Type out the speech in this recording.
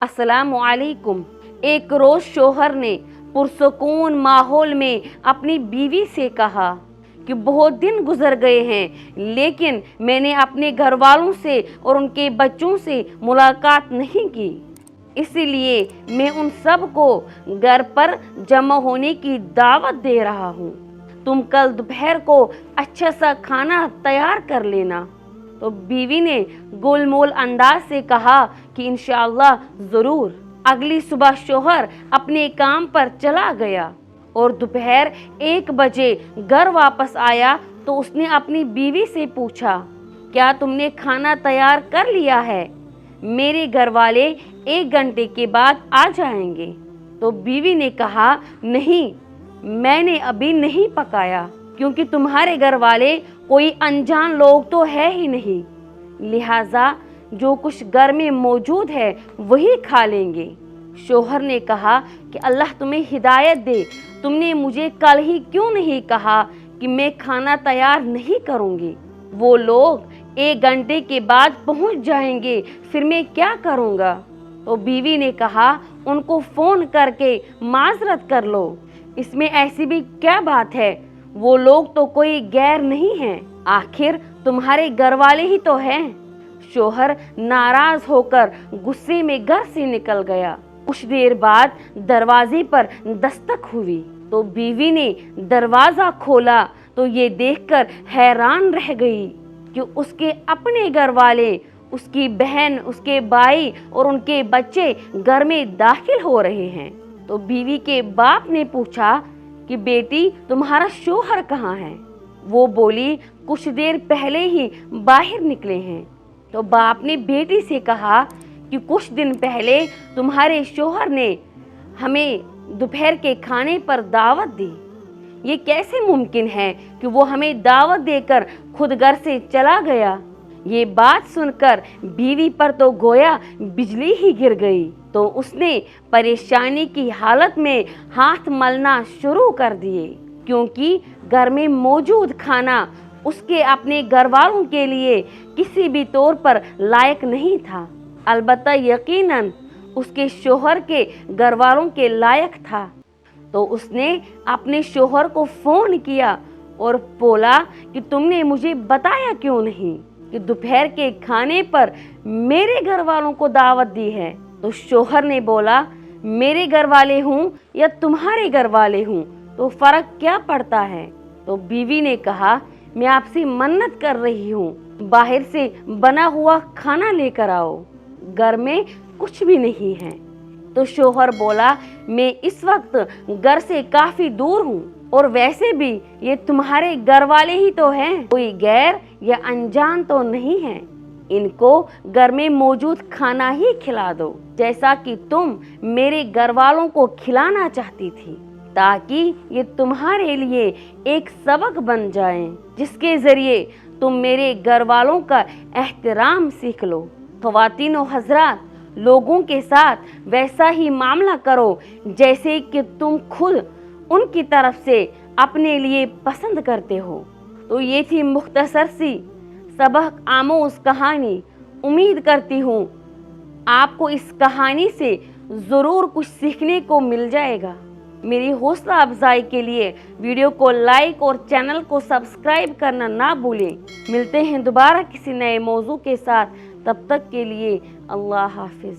अस्सलामु अलैकुम। एक रोज शोहर ने पुरसुकून माहौल में अपनी बीवी से कहा कि बहुत दिन गुजर गए हैं, लेकिन मैंने अपने घर वालों से और उनके बच्चों से मुलाकात नहीं की, इसीलिए मैं उन सब को घर पर जमा होने की दावत दे रहा हूँ। तुम कल दोपहर को अच्छा सा खाना तैयार कर लेना। तो बीवी ने गोलमोल अंदाज से कहा कि इंशाअल्लाह ज़रूर। अगली सुबह शोहर अपने काम पर चला गया और दोपहर 1 बजे घर वापस आया तो उसने अपनी बीवी से पूछा, क्या तुमने खाना तैयार कर लिया है? मेरे घर वाले 1 घंटे के बाद आ जाएंगे। तो बीवी ने कहा, नहीं, मैंने अभी नहीं पकाया, क्योंकि तुम्हारे घर वाले कोई अनजान लोग तो है ही नहीं, लिहाजा जो कुछ घर में मौजूद है वही खा लेंगे। शोहर ने कहा कि अल्लाह तुम्हें हिदायत दे, तुमने मुझे कल ही क्यों नहीं कहा कि मैं खाना तैयार नहीं करूँगी? वो लोग 1 घंटे के बाद पहुँच जाएंगे, फिर मैं क्या करूँगा? तो बीवी ने कहा, उनको फ़ोन करके माजरत कर लो, इसमें ऐसी भी क्या बात है? वो लोग तो कोई गैर नहीं हैं, आखिर तुम्हारे घर वाले ही तो हैं। शोहर नाराज होकर गुस्से में घर से निकल गया। कुछ देर बाद दरवाजे पर दस्तक हुई तो बीवी ने दरवाजा खोला तो ये देखकर हैरान रह गई कि उसके अपने घर वाले, उसकी बहन, उसके भाई और उनके बच्चे घर में दाखिल हो रहे हैं। तो बीवी के बाप ने पूछा कि बेटी, तुम्हारा शोहर कहाँ है? वो बोली, कुछ देर पहले ही बाहर निकले हैं। तो बाप ने बेटी से कहा कि कुछ दिन पहले तुम्हारे शोहर ने हमें दोपहर के खाने पर दावत दी। ये कैसे मुमकिन है कि वो हमें दावत देकर खुद घर से चला गया? ये बात सुनकर बीवी पर तो गोया बिजली ही गिर गई। तो उसने परेशानी की हालत में हाथ मलना शुरू कर दिए, क्योंकि घर में मौजूद खाना उसके अपने घर वालों के लिए किसी भी तौर पर लायक नहीं था। अलबत्ता यकीनन उसके शोहर के घर वालों के लायक था। तो उसने अपने शोहर को फ़ोन किया और बोला कि तुमने मुझे बताया क्यों नहीं कि दोपहर के खाने पर मेरे घर वालों को दावत दी है? तो शोहर ने बोला, मेरे घर वाले हूँ या तुम्हारे घर वाले हूँ तो फ़र्क क्या पड़ता है? तो बीवी ने कहा, मैं आपसे मन्नत कर रही हूँ, बाहर से बना हुआ खाना लेकर आओ, घर में कुछ भी नहीं है। तो शोहर बोला, मैं इस वक्त घर से काफ़ी दूर हूँ और वैसे भी ये तुम्हारे घर वाले ही तो हैं, कोई गैर या अनजान तो नहीं है। इनको घर में मौजूद खाना ही खिला दो, जैसा कि तुम मेरे घर वालों को खिलाना चाहती थी, ताकि ये तुम्हारे लिए एक सबक बन जाए, जिसके ज़रिए तुम मेरे घर वालों का एहतराम सीख लो। ख़वातीनो हज़रात, लोगों के साथ वैसा ही मामला करो जैसे कि तुम खुद उनकी तरफ से अपने लिए पसंद करते हो। तो ये थी मुख्तसर सी सबक आमोज़ कहानी। उम्मीद करती हूँ आपको इस कहानी से ज़रूर कुछ सीखने को मिल जाएगा। मेरी हौसला अफजाई के लिए वीडियो को लाइक और चैनल को सब्सक्राइब करना ना भूलें। मिलते हैं दोबारा किसी नए मौजू के साथ, तब तक के लिए अल्लाह हाफिज़।